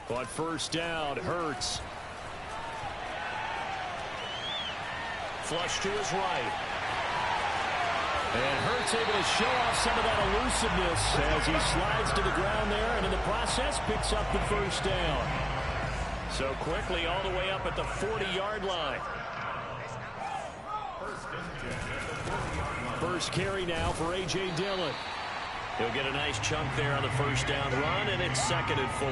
On first down, Hurts. Flush to his right. And Hurts able to show off some of that elusiveness as he slides to the ground there, and in the process picks up the first down. So quickly all the way up at the 40-yard line. First carry now for A.J. Dillon. He'll get a nice chunk there on the first down run, and it's 2nd and 4.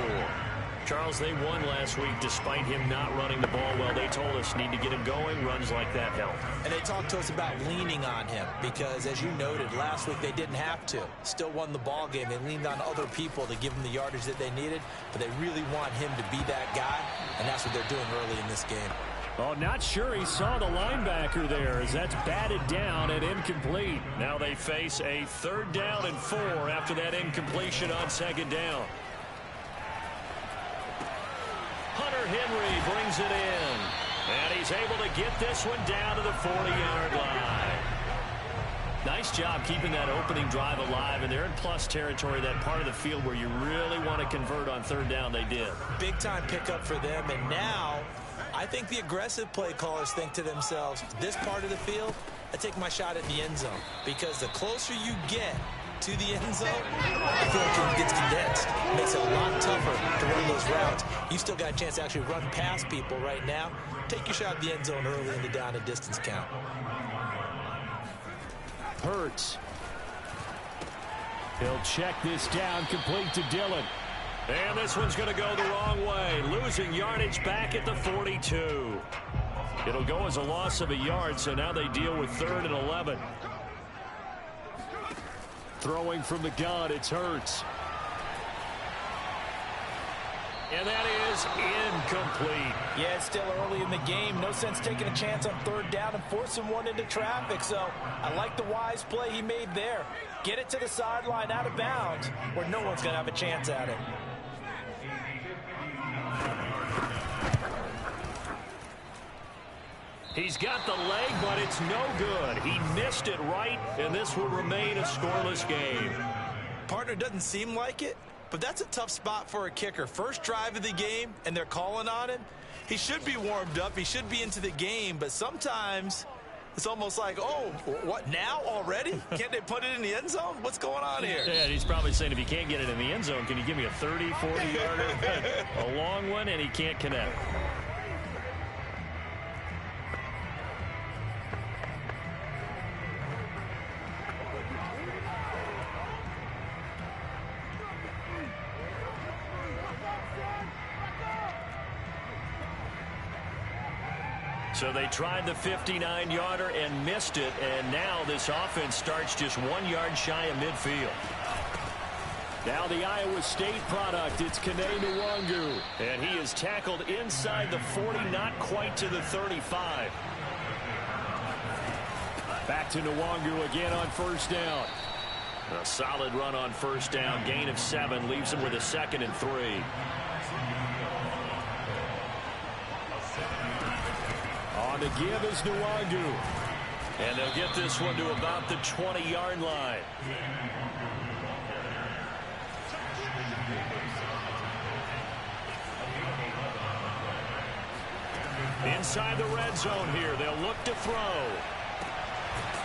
Charles, they won last week despite him not running the ball well. They told us need to get him going. Runs like that help. And they talked to us about leaning on him because, as you noted, last week they didn't have to. Still won the ball game. They leaned on other people to give them the yardage that they needed, but they really want him to be that guy, and that's what they're doing early in this game. Oh, not sure he saw the linebacker there as that's batted down and incomplete. Now they face a 3rd down and 4 after that incompletion on 2nd down. Hunter Henry brings it in. And he's able to get this one down to the 40-yard line. Nice job keeping that opening drive alive, and they're in plus territory, that part of the field where you really want to convert on 3rd down. They did. Big-time pickup for them, and now I think the aggressive play callers think to themselves, this part of the field, I take my shot at the end zone, because the closer you get to the end zone, I feel like it gets condensed. It makes it a lot tougher to run those routes. You still got a chance to actually run past people right now. Take your shot at the end zone early in the down and distance count. Hurts. He'll check this down, complete to Dillon. And this one's going to go the wrong way. Losing yardage back at the 42. It'll go as a loss of a yard, so now they deal with 3rd and 11. Throwing from the gun, it's Hurts. And that is incomplete. Yeah, it's still early in the game. No sense taking a chance on 3rd down and forcing one into traffic. So I like the wise play he made there. Get it to the sideline out of bounds where no one's going to have a chance at it. He's got the leg, but it's no good. He missed it right, and this will remain a scoreless game. Partner, doesn't seem like it, but that's a tough spot for a kicker. First drive of the game, and they're calling on him. He should be warmed up. He should be into the game, but sometimes it's almost like, oh, what, now already? Can't they put it in the end zone? What's going on here? Yeah, he's probably saying, if you can't get it in the end zone, can you give me a 30, 40-yarder? A long one, and he can't connect. So they tried the 59-yarder and missed it, and now this offense starts just 1 yard shy of midfield. Now the Iowa State product, it's Kene Nwangu, and he is tackled inside the 40, not quite to the 35. Back to Nwangu again on first down. A solid run on first down, gain of 7, leaves him with a 2nd and 3. On the give is Nwangu. And they'll get this one to about the 20-yard line. Inside the red zone here, they'll look to throw.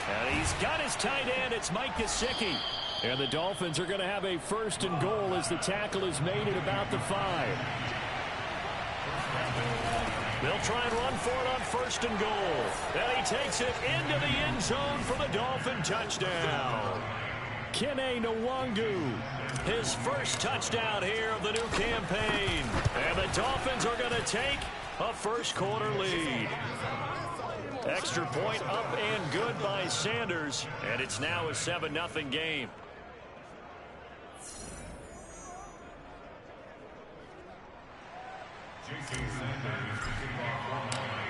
And he's got his tight end, it's Mike Gesicki. And the Dolphins are going to have a 1st and goal as the tackle is made at about the 5. They'll try and run for it on 1st and goal. And he takes it into the end zone for the Dolphin touchdown. Kene Nwangu, his first touchdown here of the new campaign. And the Dolphins are going to take a first-quarter lead. Extra point up and good by Sanders. And it's now a 7-0 game.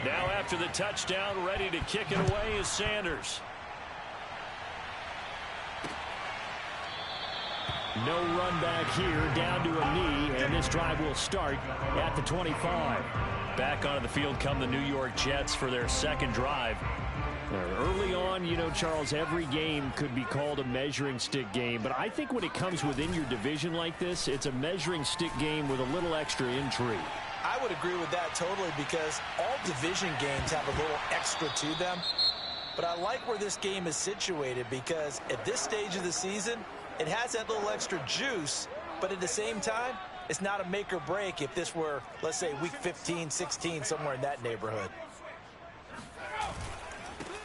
Now after the touchdown, ready to kick it away is Sanders. No run back here, down to a knee, and this drive will start at the 25. Back onto the field come the New York Jets for their 2nd drive. Early on one, you know, Charles, every game could be called a measuring stick game. But I think when it comes within your division like this, it's a measuring stick game with a little extra intrigue. I would agree with that totally because all division games have a little extra to them. But I like where this game is situated because at this stage of the season, it has that little extra juice. But at the same time, it's not a make or break if this were, let's say, week 15, 16, somewhere in that neighborhood.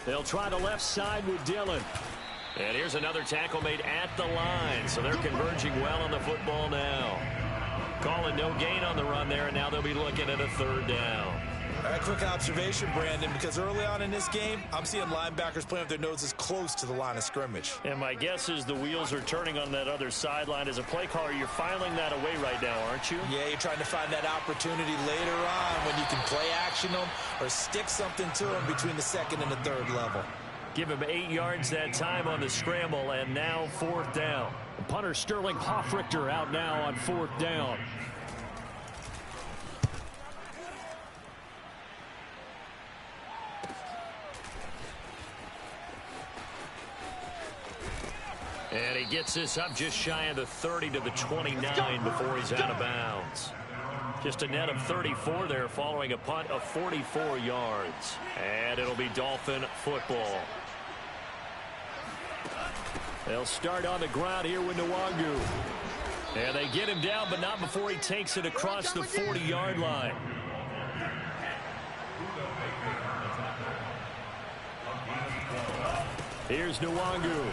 They'll try the left side with Dillon. And here's another tackle made at the line. So they're converging well on the football now. Calling no gain on the run there, and now they'll be looking at a third down. A quick observation, Brandon, because early on in this game, I'm seeing linebackers playing with their noses close to the line of scrimmage. And my guess is the wheels are turning on that other sideline. As a play caller, you're filing that away right now, aren't you? Yeah, you're trying to find that opportunity later on when you can play action them or stick something to them between the second and the third level. Give him 8 yards that time on the scramble, and now fourth down. The punter Sterling Hoffrichter out now on fourth down. And he gets this up just shy of the 30 to the 29 before he's out of bounds. Just a net of 34 there following a punt of 44 yards. And it'll be Dolphin football. They'll start on the ground here with Nwangu. And they get him down, but not before he takes it across the 40-yard line. Here's Nwangu.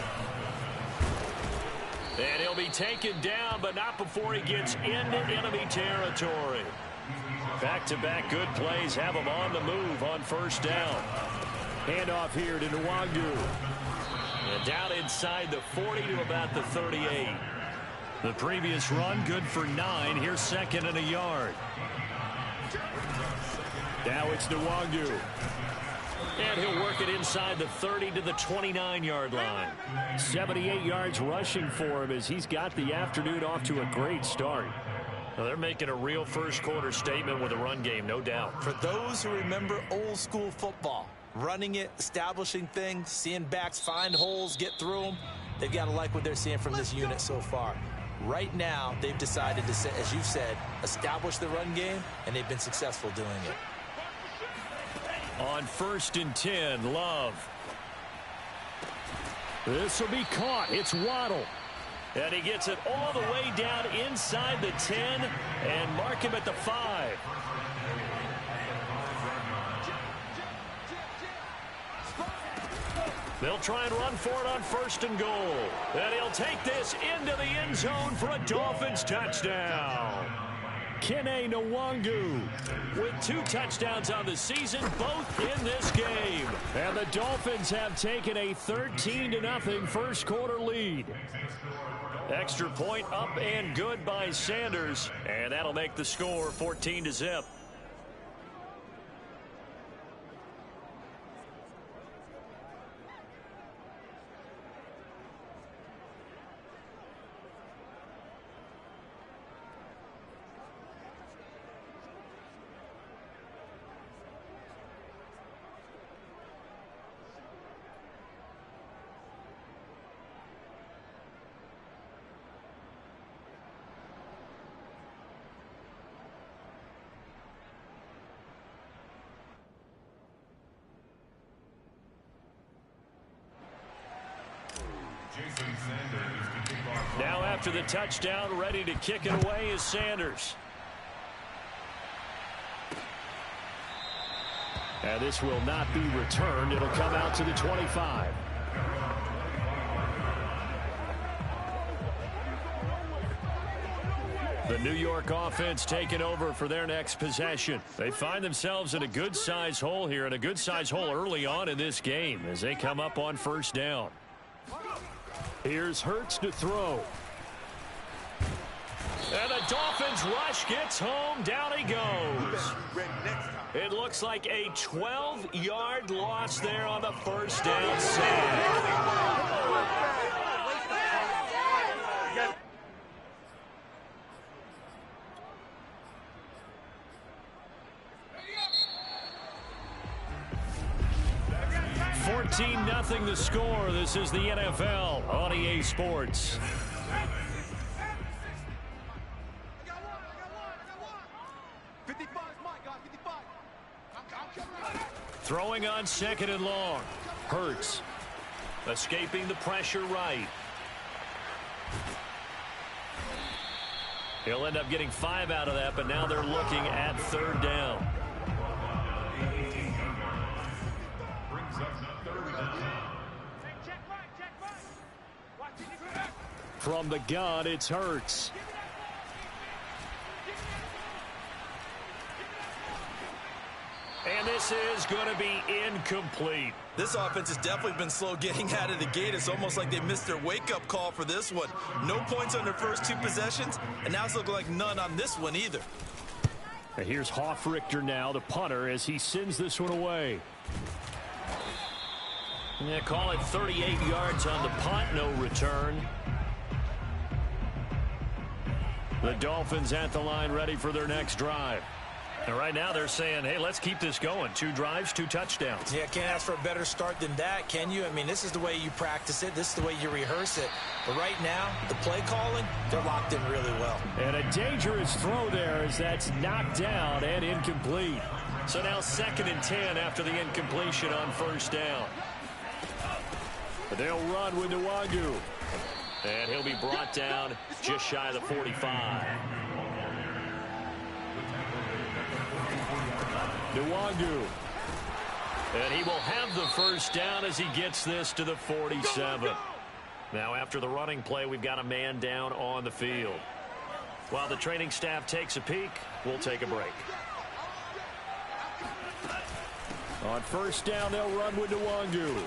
And he'll be taken down, but not before he gets into enemy territory. Back-to-back good plays have him on the move on first down. Handoff here to Nwangu. And down inside the 40 to about the 38. The previous run good for 9. Here's second and a yard. Now it's Nwangu. And he'll work it inside the 30 to the 29-yard line. 78 yards rushing for him as he's got the afternoon off to a great start. Well, they're making a real first-quarter statement with a run game, no doubt. For those who remember old-school football, running it, establishing things, seeing backs find holes, get through them, they've got to like what they're seeing from this unit so far. Right now, they've decided to, as you've said, establish the run game, and they've been successful doing it. On 1st and 10, Love. This will be caught. It's Waddle. And he gets it all the way down inside the 10 and mark him at the 5. They'll try and run for it on 1st and goal. And he'll take this into the end zone for a Dolphins touchdown. Kene Nwangu with 2 touchdowns on the season, both in this game. And the Dolphins have taken a 13-0 first-quarter lead. Extra point up and good by Sanders. And that'll make the score 14-0. Now after the touchdown, ready to kick it away is Sanders. And this will not be returned. It'll come out to the 25. The New York offense taking over for their next possession. They find themselves in a good-sized hole here, and a good-sized hole early on in this game as they come up on first down. Here's Hurts to throw. And the Dolphins rush gets home. Down he goes. It looks like a 12-yard loss there on the first down sack. 14-0 the score. This is the NFL on EA Sports. Throwing on 2nd and long. Hurts. Escaping the pressure right. He'll end up getting 5 out of that, but now they're looking at 3rd down. From the gun, it's Hurts. And this is going to be incomplete. This offense has definitely been slow getting out of the gate. It's almost like they missed their wake-up call for this one. No points on their first 2 possessions, and now it's looking like none on this one either. And here's Hofrichter now, the punter, as he sends this one away. And they call it 38 yards on the punt, no return. The Dolphins at the line ready for their next drive. And right now they're saying, hey, let's keep this going. 2 drives, 2 touchdowns. Yeah, can't ask for a better start than that, can you? I mean, this is the way you practice it. This is the way you rehearse it. But right now, the play calling, they're locked in really well. And a dangerous throw there as that's knocked down and incomplete. So now 2nd and 10 after the incompletion on 1st down. But they'll run with Nwangu. And he'll be brought down just shy of the 45. Nwangu. And he will have the 1st down as he gets this to the 47. Now after the running play, we've got a man down on the field. While the training staff takes a peek, we'll take a break. On 1st down, they'll run with Nwangu.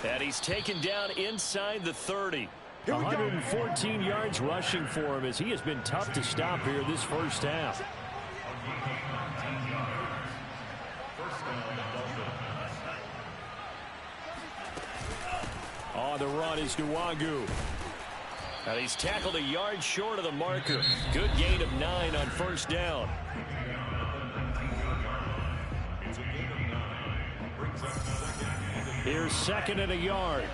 And he's taken down inside the 30. 114 yards rushing for him as he has been tough to stop here this 1st half. On the run is Nwangu. And he's tackled a yard short of the marker. Good gain of 9 on 1st down. Here's 2nd and a yard.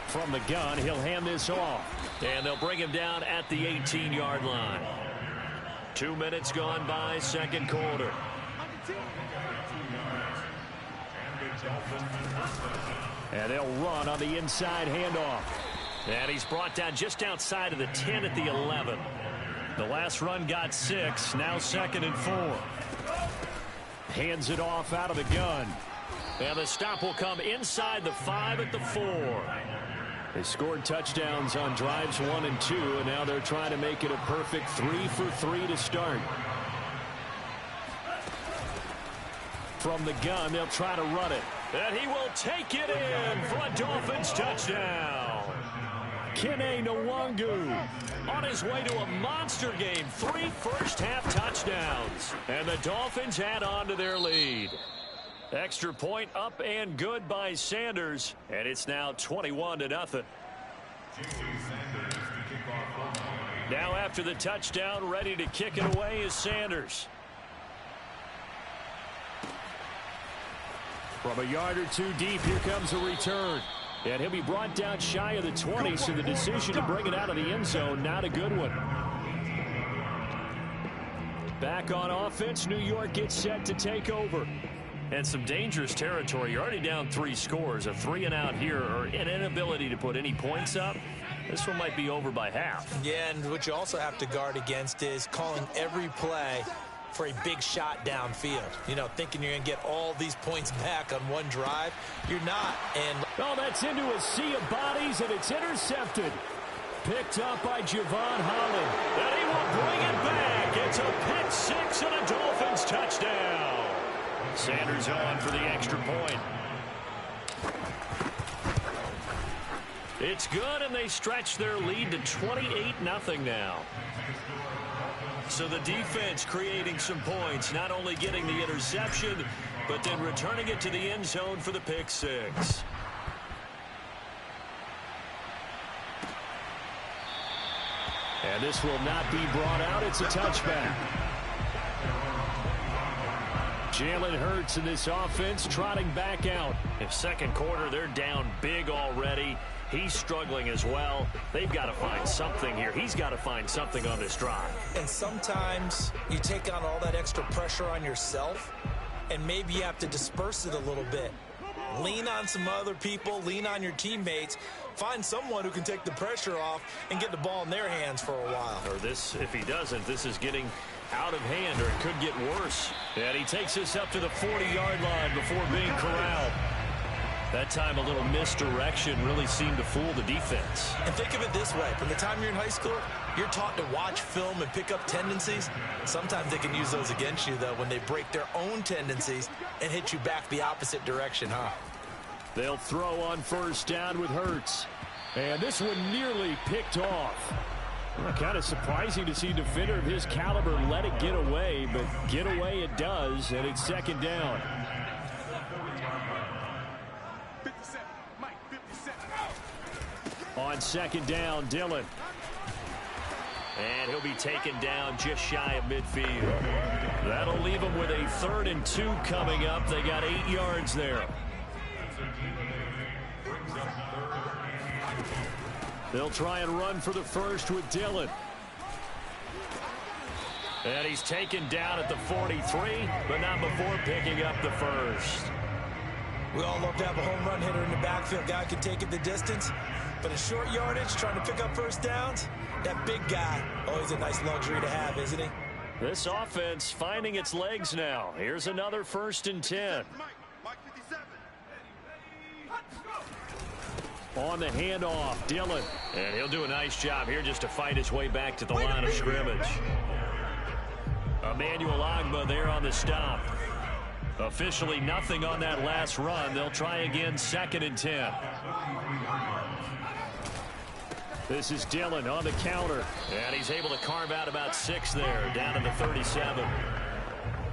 From the gun, he'll hand this off. And they'll bring him down at the 18-yard line. 2 minutes gone by, 2nd quarter. And they'll run on the inside handoff. And he's brought down just outside of the 10 at the 11. The last run got 6. Now 2nd and 4. Hands it off out of the gun. And the stop will come inside the 5 at the 4. They scored touchdowns on drives 1 and 2, and now they're trying to make it a perfect 3 for 3 to start. From the gun, they'll try to run it. And he will take it in for a Dolphins touchdown. Kene Nwangu on his way to a monster game. 3 first-half touchdowns. And the Dolphins add on to their lead. Extra point up and good by Sanders. And it's now 21-0. Now after the touchdown, ready to kick it away is Sanders. From a yard or 2 deep, here comes a return. And he'll be brought down shy of the 20, so the decision to bring it out of the end zone, not a good one. Back on offense, New York gets set to take over. And some dangerous territory. You're already down 3 scores. A 3-and-out here, or an inability to put any points up. This one might be over by half. Yeah, and what you also have to guard against is calling every play for a big shot downfield. You know, thinking you're going to get all these points back on one drive. You're not. And oh, that's into a sea of bodies, and it's intercepted. Picked up by Javon Holland. And he will bring it back. It's a pick 6 and a Dolphins touchdown. Sanders on for the extra point. It's good, and they stretch their lead to 28-0 now. So the defense creating some points, not only getting the interception, but then returning it to the end zone for the pick 6. And this will not be brought out. It's a touchback. Jalen Hurts in this offense trotting back out. In second quarter, they're down big already. He's struggling as well. They've got to find something here. He's got to find something on this drive. And sometimes you take on all that extra pressure on yourself, and maybe you have to disperse it a little bit. Lean on some other people, lean on your teammates, find someone who can take the pressure off and get the ball in their hands for a while. Or this, if he doesn't, this is getting out of hand, or it could get worse. And he takes this up to the 40-yard line before being corralled. That time a little misdirection really seemed to fool the defense. And think of it this way. From the time you're in high school, you're taught to watch film and pick up tendencies. Sometimes they can use those against you, though, when they break their own tendencies and hit you back the opposite direction, huh? They'll throw on first down with Hurts. And this one nearly picked off. Well, kind of surprising to see a defender of his caliber let it get away, but get away it does, and it's second down. On second down, Dillon. And he'll be taken down just shy of midfield. That'll leave him with a 3rd and 2 coming up. They got 8 yards there. They'll try and run for the first with Dillon. And he's taken down at the 43, but not before picking up the first. We all love to have a home run hitter in the backfield. Guy can take it the distance. But in short yardage, trying to pick up first downs, that big guy, always a nice luxury to have, isn't he? This offense finding its legs now. Here's another 1st and 10. On the handoff, Dillon. And he'll do a nice job here just to fight his way back to the line of scrimmage. Emmanuel Ogbah there on the stop. Officially nothing on that last run. They'll try again, 2nd and 10. This is Dillon on the counter. And he's able to carve out about 6 there, down to the 37.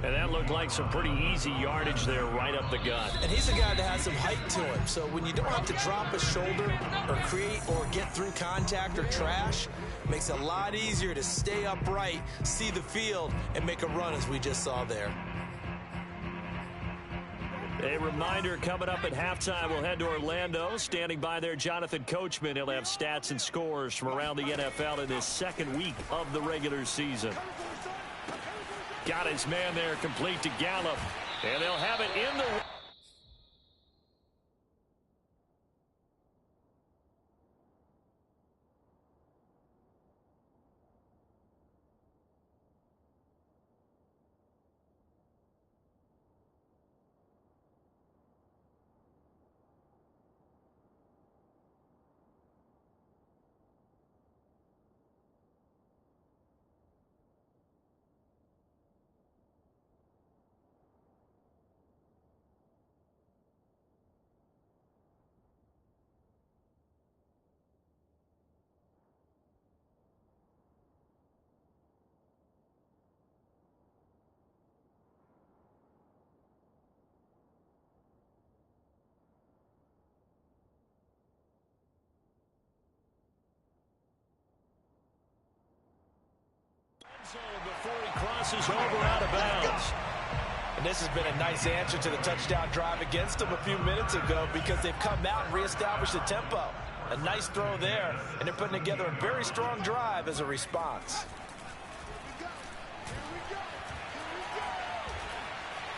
And that looked like some pretty easy yardage there right up the gut. And he's a guy that has some height to him. So when you don't have to drop a shoulder or create or get through contact or trash, it makes it a lot easier to stay upright, see the field, and make a run as we just saw there. A reminder, coming up at halftime, we'll head to Orlando. Standing by there, Jonathan Coachman. He'll have stats and scores from around the NFL in this 2nd week of the regular season. Got his man there, complete to Gallup. And they'll have it in the... before he crosses over out of bounds. And this has been a nice answer to the touchdown drive against them a few minutes ago because they've come out and reestablished the tempo. A nice throw there, and they're putting together a very strong drive as a response.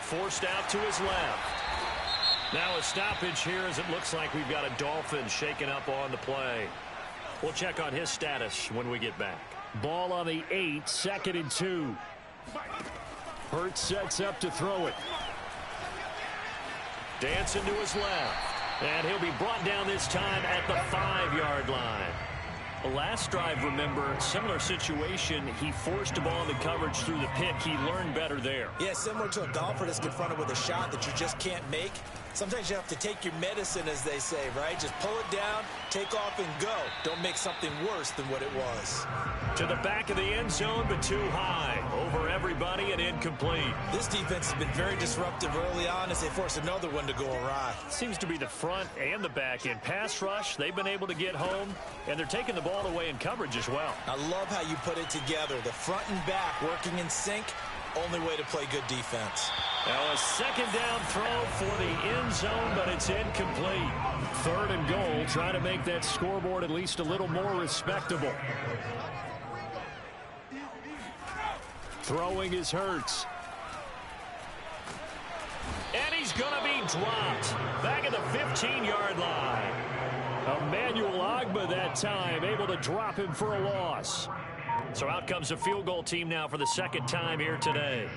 Forced out to his left. Now a stoppage here as it looks like we've got a Dolphin shaken up on the play. We'll check on his status when we get back. Ball on the 8, 2nd and 2. Hurts sets up to throw it. Dancing to his left. And he'll be brought down this time at the 5-yard line. The last drive, remember, similar situation. He forced the ball into coverage through the pick. He learned better there. Yeah, similar to a golfer that's confronted with a shot that you just can't make. Sometimes you have to take your medicine, as they say, right? Just pull it down, take off, and go. Don't make something worse than what it was. To the back of the end zone, but too high. Over everybody and incomplete. This defense has been very disruptive early on as they force another one to go awry. Seems to be the front and the back end. Pass rush, they've been able to get home, and they're taking the ball away in coverage as well. I love how you put it together. The front and back working in sync, Only way to play good defense. Now a second down throw for the end zone, but it's incomplete. 3rd and goal, trying to make that scoreboard at least a little more respectable. Throwing is Hurts. And he's going to be dropped. Back at the 15-yard line. Emmanuel Ogbah that time, able to drop him for a loss. So out comes the field goal team now for the second time here today.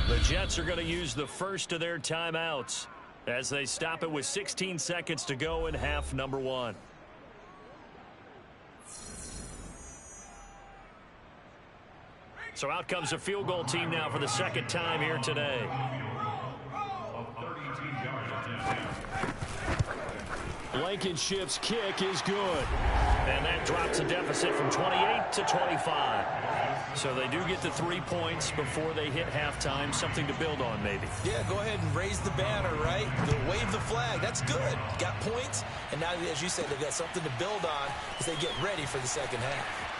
The Jets are going to use the first of their timeouts as they stop it with 16 seconds to go in half number 1. So out comes the field goal team now for the second time here today. Blankenship's kick is good. And that drops a deficit from 28 to 25. So they do get the 3 points before they hit halftime. Something to build on, maybe. Yeah, go ahead and raise the banner, right? Wave the flag. That's good. Got points. And now, as you said, they've got something to build on as they get ready for the second half.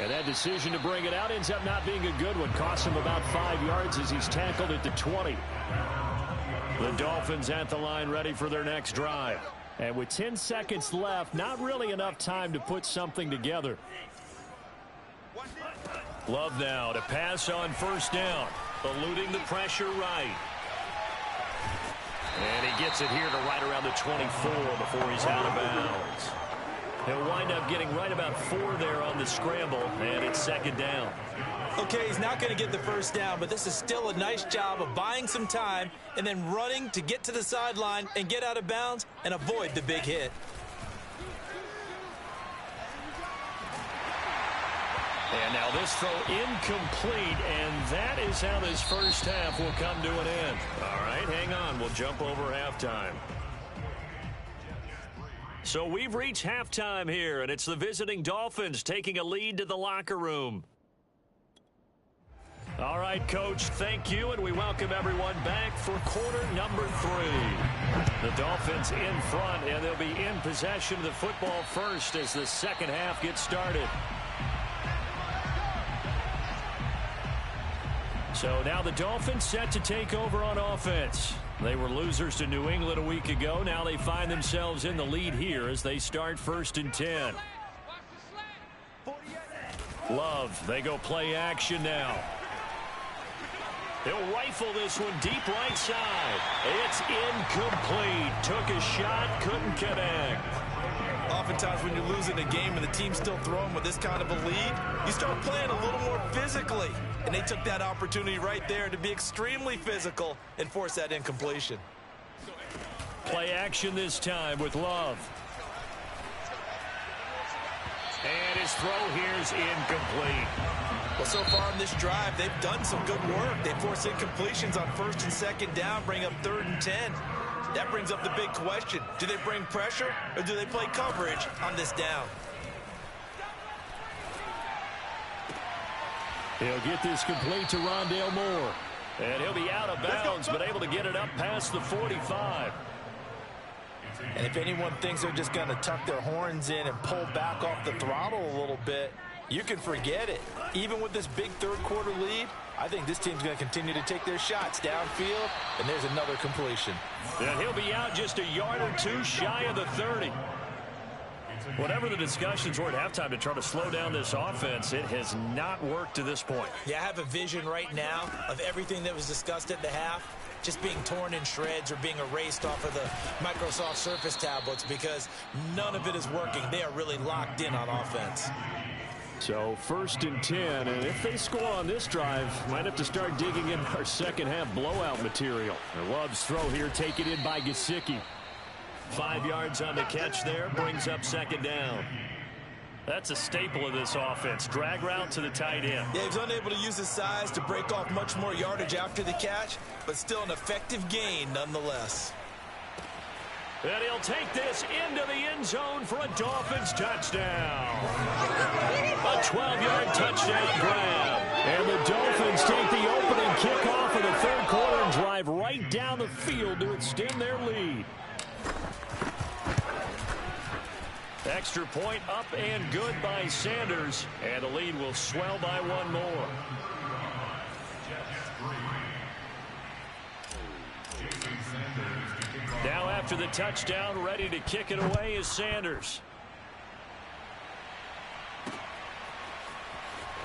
And that decision to bring it out ends up not being a good one. Costs him about 5 yards as he's tackled at the 20. The Dolphins at the line ready for their next drive. And with 10 seconds left, not really enough time to put something together. Love now to pass on first down. Eluding the pressure right. And he gets it here to right around the 24 before he's out of bounds. He'll wind up getting right about 4 there on the scramble, and it's second down. Okay, he's not going to get the first down, but this is still a nice job of buying some time and then running to get to the sideline and get out of bounds and avoid the big hit. And now this throw incomplete, and that is how this first half will come to an end. All right, hang on. We'll jump over halftime. So we've reached halftime here, and it's the visiting Dolphins taking a lead to the locker room. All right, Coach, thank you, and we welcome everyone back for quarter number 3. The Dolphins in front, and they'll be in possession of the football first as the second half gets started. So now the Dolphins set to take over on offense. They were losers to New England a week ago. Now they find themselves in the lead here as they start 1st and 10. Love, they go play action now. He'll rifle this one deep right side. It's incomplete. Took a shot, couldn't connect. Oftentimes when you're losing a game and the team's still throwing with this kind of a lead, you start playing a little more physically. And they took that opportunity right there to be extremely physical and force that incompletion. Play action this time with Love. And his throw here is incomplete. Well, so far in this drive, they've done some good work. They force incompletions on 1st and 2nd down, bring up 3rd and 10. That brings up the big question. Do they bring pressure or do they play coverage on this down? He'll get this complete to Rondale Moore. And he'll be out of bounds, but able to get it up past the 45. And if anyone thinks they're just going to tuck their horns in and pull back off the throttle a little bit, you can forget it. Even with this big third-quarter lead, I think this team's going to continue to take their shots downfield, and there's another completion. And he'll be out just a yard or 2 shy of the 30. Whatever the discussions were at halftime to try to slow down this offense, it has not worked to this point. Yeah, I have a vision right now of everything that was discussed at the half just being torn in shreds or being erased off of the Microsoft Surface tablets because none of it is working. They are really locked in on offense. So 1st and 10, and if they score on this drive, might have to start digging in our second half blowout material. Love's throw here taken in by Gesicki. 5 yards on the catch there, brings up 2nd down. That's a staple of this offense. Drag route to the tight end. Yeah, he's unable to use his size to break off much more yardage after the catch, but still an effective gain nonetheless. And he'll take this into the end zone for a Dolphins touchdown. A 12-yard touchdown grab. And the Dolphins take the opening kickoff of the 3rd quarter and drive right down the field to extend their lead. Extra point up and good by Sanders. And the lead will swell by one more. Now after the touchdown, ready to kick it away is Sanders.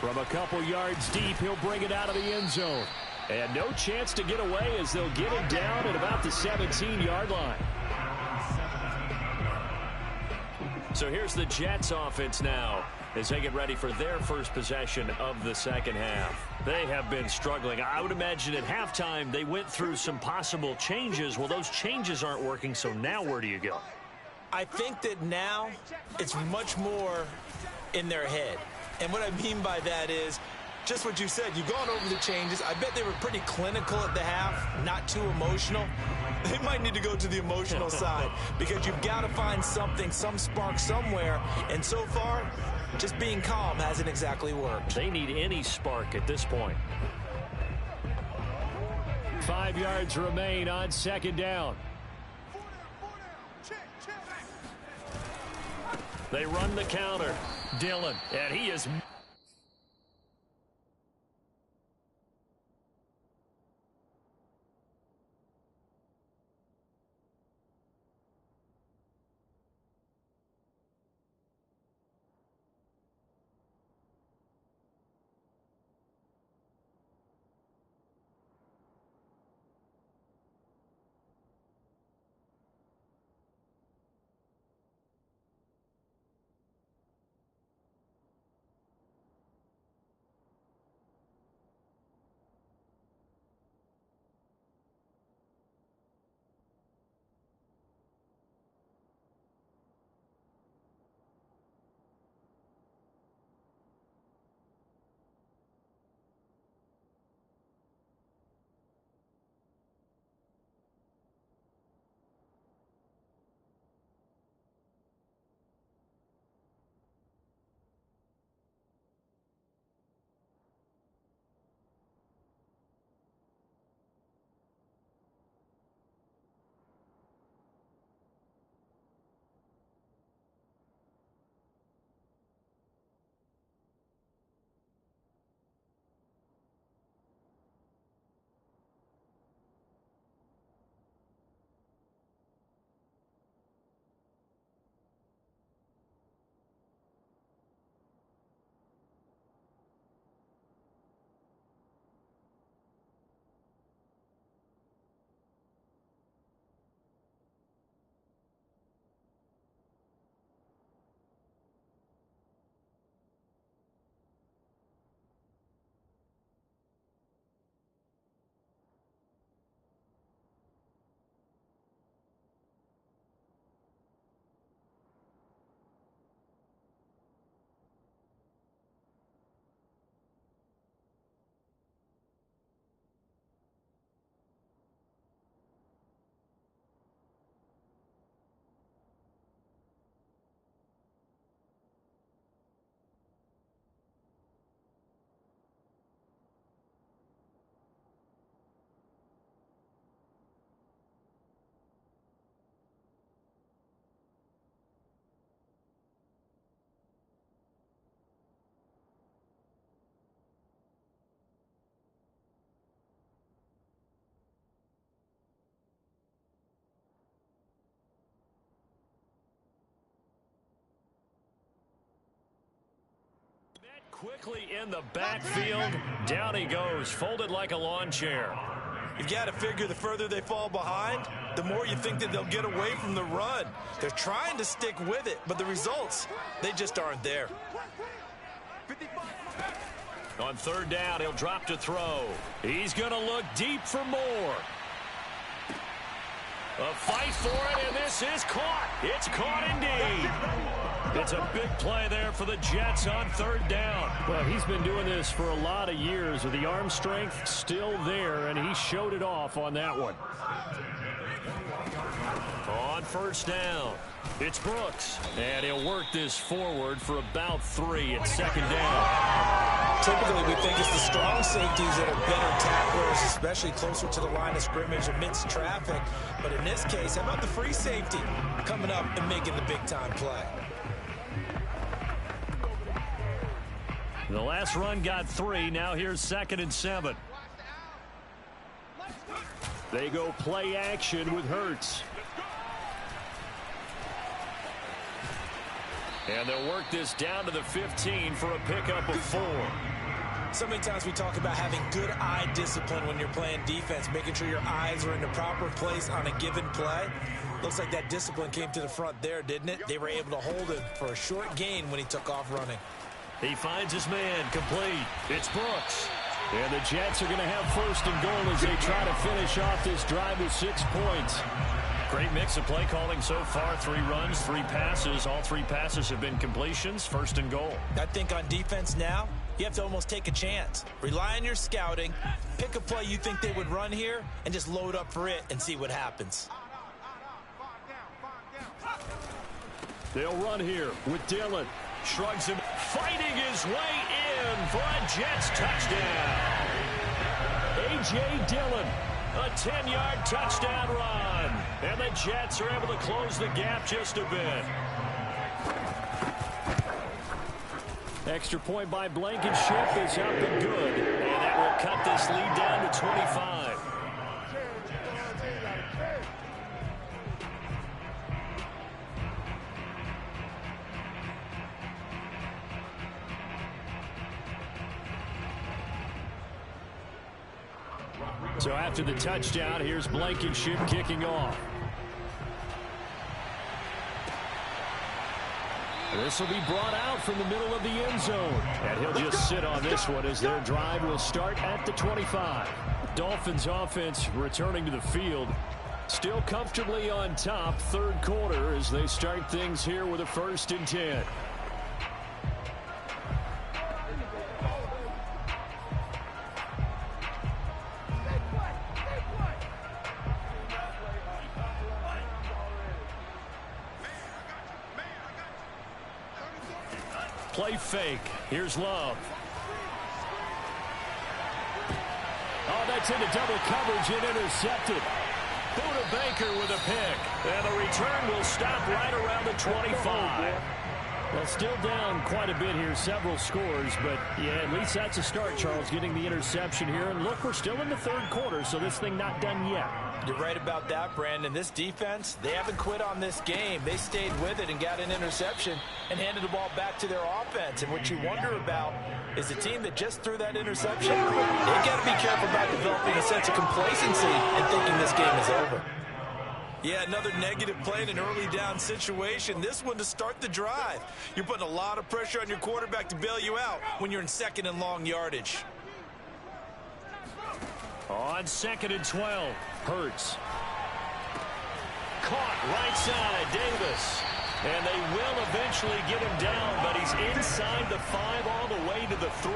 From a couple yards deep, he'll bring it out of the end zone. And no chance to get away as they'll get him down at about the 17-yard line. So here's the Jets offense now as they get ready for their first possession of the second half. They have been struggling. I would imagine at halftime they went through some possible changes. Well, those changes aren't working, so now where do you go? I think that now it's much more in their head. And what I mean by that is just what you said. You've gone over the changes. I bet they were pretty clinical at the half, not too emotional. They might need to go to the emotional side because you've got to find something, some spark somewhere. And so far, just being calm hasn't exactly worked. They need any spark at this point. 5 yards remain on second down. They run the counter. Dillon, and he is... quickly in the backfield. Down he goes, folded like a lawn chair. You've got to figure the further they fall behind, the more you think that they'll get away from the run. They're trying to stick with it, but the results, they just aren't there. On third down, he'll drop to throw. He's going to look deep for more. A fight for it, and this is caught. It's caught indeed. It's a big play there for the Jets on third down. Well, he's been doing this for a lot of years with the arm strength still there, and he showed it off on that one. On first down, it's Brooks, and he'll work this forward for about 3 at second down. Typically, we think it's the strong safeties that are better tacklers, especially closer to the line of scrimmage amidst traffic. But in this case, how about the free safety coming up and making the big-time play? The last run got 3. Now here's 2nd and 7. They go play action with Hurts. And they'll work this down to the 15 for a pickup of 4. So many times we talk about having good eye discipline when you're playing defense, making sure your eyes are in the proper place on a given play. Looks like that discipline came to the front there, didn't it? They were able to hold him for a short gain when he took off running. He finds his man, complete. It's Brooks. And the Jets are going to have 1st and goal as they try to finish off this drive with 6 points. Great mix of play calling so far. 3 runs, 3 passes. All 3 passes have been completions. 1st and goal. I think on defense now, you have to almost take a chance. Rely on your scouting. Pick a play you think they would run here and just load up for it and see what happens. They'll run here with Dillon. Shrugs him, fighting his way in for a Jets touchdown. A.J. Dillon, a 10-yard touchdown run. And the Jets are able to close the gap just a bit. Extra point by Blankenship is up and good. And that will cut this lead down to 25. So after the touchdown, here's Blankenship kicking off. This will be brought out from the middle of the end zone. And he'll just sit on this one as their drive will start at the 25. Dolphins offense returning to the field. Still comfortably on top, 3rd quarter as they start things here with a 1st and 10. Play fake. Here's Love. Oh, that's into double coverage and intercepted. Buda Baker with a pick. And the return will stop right around the 25. Well, still down quite a bit here, several scores, but yeah, at least that's a start, Charles, getting the interception here. And look, we're still in the 3rd quarter, so this thing not done yet. You're right about that, Brandon. This defense, they haven't quit on this game. They stayed with it and got an interception and handed the ball back to their offense. And what you wonder about is the team that just threw that interception, they got to be careful about developing a sense of complacency and thinking this game is over. Yeah, another negative play in an early down situation. This one to start the drive. You're putting a lot of pressure on your quarterback to bail you out when you're in 2nd and long yardage. On 2nd and 12, Hurts. Caught right side, Davis. And they will eventually get him down, but he's inside the 5 all the way to the 3.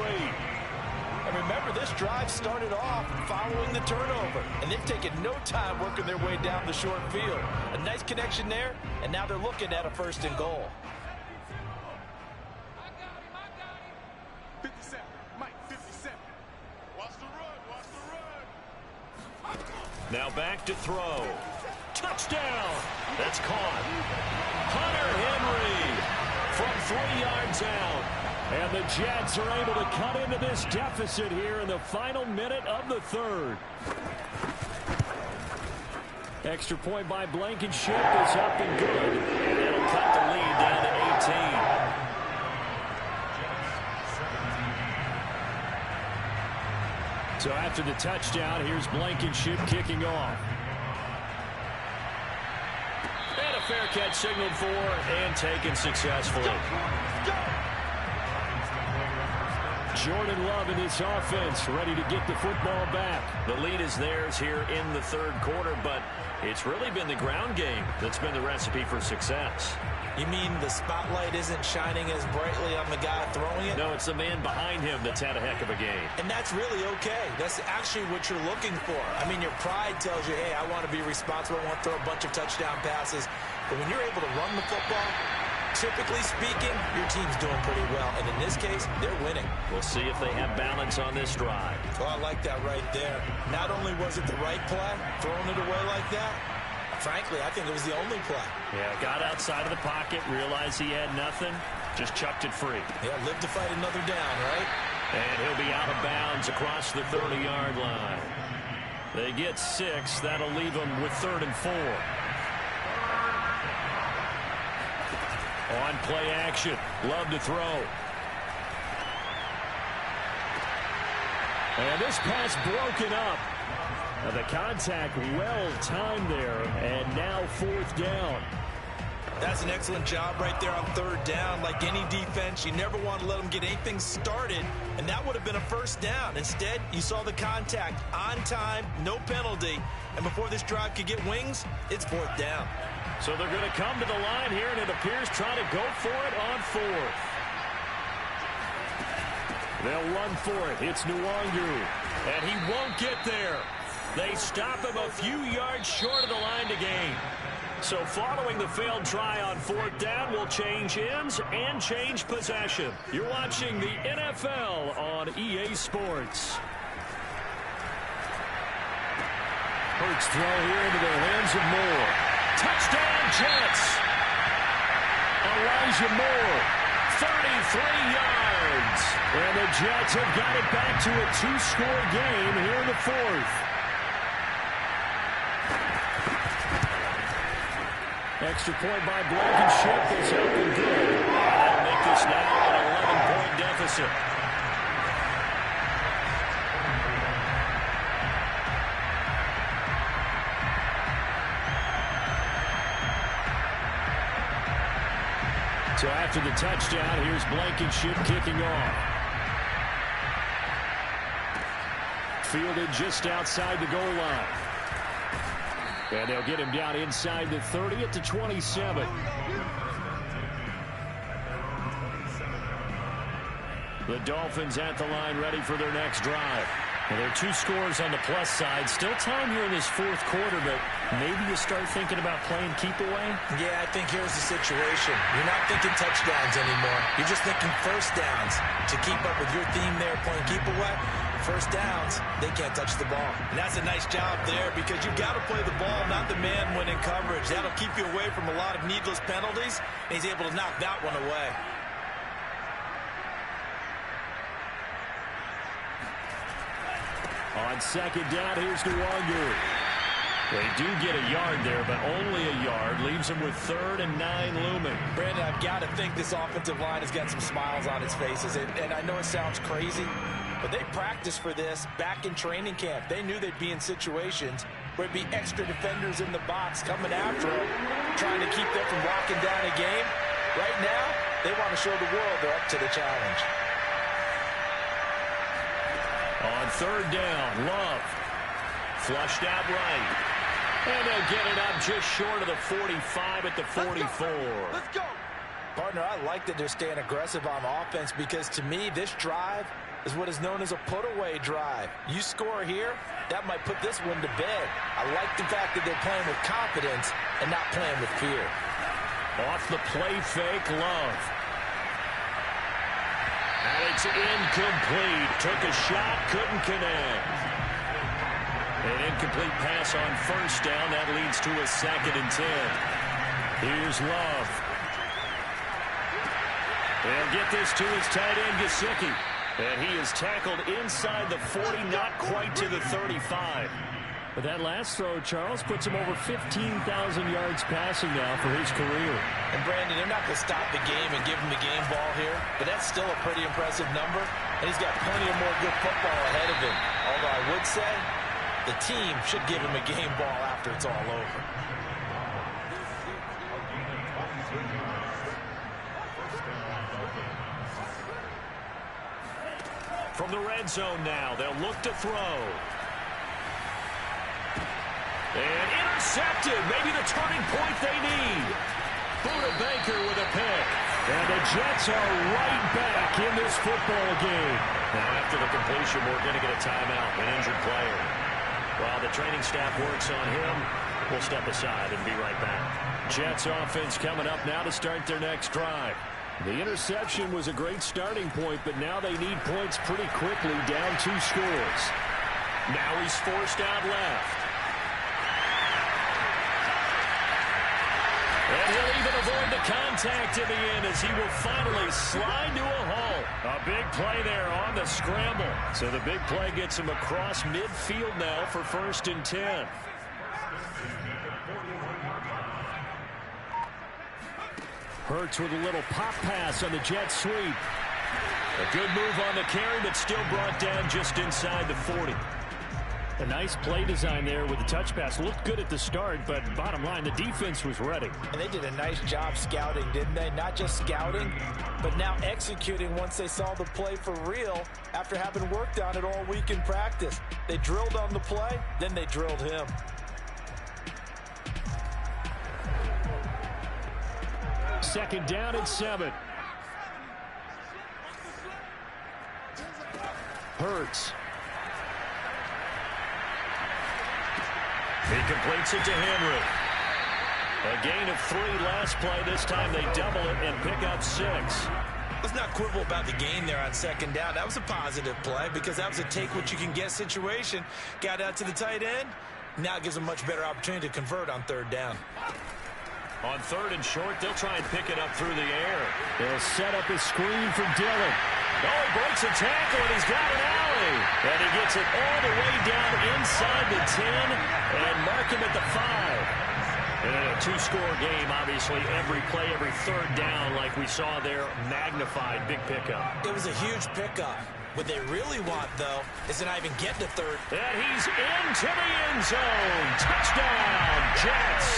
And remember, this drive started off following the turnover, and they've taken no time working their way down the short field. A nice connection there, and now they're looking at a 1st and goal. 57, Mike, 57. Watch the run, watch the run. Now back to throw. Touchdown! That's caught. Hunter Henry from 3 yards out. And the Jets are able to cut into this deficit here in the final minute of the 3rd. Extra point by Blankenship is up and good. And it'll cut the lead down to 18. So after the touchdown, here's Blankenship kicking off. And a fair catch signaled for and taken successfully. Jordan Love in this offense ready to get the football back. The lead is theirs here in the 3rd quarter, but it's really been the ground game that's been the recipe for success. You mean the spotlight isn't shining as brightly on the guy throwing it? No, it's the man behind him that's had a heck of a game. And that's really okay. That's actually what you're looking for. I mean, your pride tells you, hey, I want to be responsible. I want to throw a bunch of touchdown passes. But when you're able to run the football, typically speaking, your team's doing pretty well. And in this case, they're winning. We'll see if they have balance on this drive. Oh, I like that right there. Not only was it the right play, throwing it away like that, frankly, I think it was the only play. Yeah, got outside of the pocket, realized he had nothing, Just chucked it free. Yeah, live to fight another down, right? And he'll be out of bounds across the 30-yard line. They get 6. That'll leave them with 3rd and 4. On play action. Love to throw. And this pass broken up. Now the contact well timed there, and now 4th down. That's an excellent job right there on 3rd down. Like any defense, you never want to let them get anything started, and that would have been a 1st down. Instead, you saw the contact on time, no penalty, and before this drive could get wings, it's 4th down. So they're going to come to the line here, and it appears trying to go for it on 4th. They'll run for it. It's Nwangu, and he won't get there. They stop him a few yards short of the line to gain. So following the failed try on 4th down, will change ends and change possession. You're watching the NFL on EA Sports. Hurts throw here into the hands of Moore. Touchdown Jets. Elijah Moore, 33 yards. And the Jets have got it back to a 2-score game here in the 4th. Extra point by Blankenship is up and good. That'll make this now an 11-point deficit. So after the touchdown, here's Blankenship kicking off. Fielded just outside the goal line. And they'll get him down inside the 30 at the 27. The Dolphins at the line ready for their next drive. Well, there are 2 scores on the plus side. Still time here in this 4th quarter, but maybe you start thinking about playing keep away? Yeah, I think here's the situation. You're not thinking touchdowns anymore. You're just thinking 1st downs. To keep up with your theme there, playing keep away, 1st downs, they can't touch the ball. And that's a nice job there because you've got to play the ball, not the man when in coverage. That'll keep you away from a lot of needless penalties, and he's able to knock that one away. On 2nd down, here's Nwangu. They do get a yard there, but only a yard. Leaves them with 3rd and 9 looming. Brandon, I've got to think this offensive line has got some smiles on its faces. And I know it sounds crazy, but they practiced for this back in training camp. They knew they'd be in situations where it'd be extra defenders in the box coming after them, trying to keep them from locking down a game. Right now, they want to show the world they're up to the challenge. On 3rd down, Love. Flushed out right. And they'll get it up just short of the 45 at the 44. Let's go. Partner, I like that they're staying aggressive on offense because to me, this drive is what is known as a put-away drive. You score here, that might put this one to bed. I like the fact that they're playing with confidence and not playing with fear. Off the play fake, Love. And it's incomplete. Took a shot, couldn't connect. An incomplete pass on 1st down. That leads to a 2nd and 10. Here's Love. They'll get this to his tight end, Gesicki. And he is tackled inside the 40, not quite to the 35. But that last throw, Charles, puts him over 15,000 yards passing now for his career. And Brandon, they're not going to stop the game and give him the game ball here, but that's still a pretty impressive number. And he's got plenty of more good football ahead of him. Although I would say the team should give him a game ball after it's all over. From the red zone now, they'll look to throw. And intercepted. Maybe the turning point they need. Buda Baker with a pick. And the Jets are right back in this football game. Now after the completion, we're going to get a timeout, an injured player. While the training staff works on him, we'll step aside and be right back. Jets offense coming up now to start their next drive. The interception was a great starting point, but now they need points pretty quickly, down 2 scores. Now he's forced out left. And he'll even avoid the contact in the end as he will finally slide to a halt. A big play there on the scramble. So the big play gets him across midfield now for 1st and 10. Hurts with a little pop pass on the jet sweep. A good move on the carry, but still brought down just inside the 40. A nice play design there with the touch pass. Looked good at the start, but bottom line, the defense was ready. And they did a nice job scouting, didn't they? Not just scouting, but now executing once they saw the play for real after having worked on it all week in practice. They drilled on the play, then they drilled him. Second down and 7. Hurts. He completes it to Henry. A gain of 3 last play. This time they double it and pick up 6. Let's not quibble about the gain there on 2nd down. That was a positive play because that was a take-what-you-can-get situation. Got out to the tight end. Now it gives them a much better opportunity to convert on 3rd down. On 3rd and short, they'll try and pick it up through the air. They'll set up a screen for Dillon. Oh, he breaks a tackle, and he's got an alley. And he gets it all the way down inside the 10 and mark him at the 5. And a 2-score game, obviously, every play, every 3rd down, like we saw there, magnified, big pickup. It was a huge pickup. What they really want, though, is to not even get to 3rd. And he's into the end zone. Touchdown, Jets.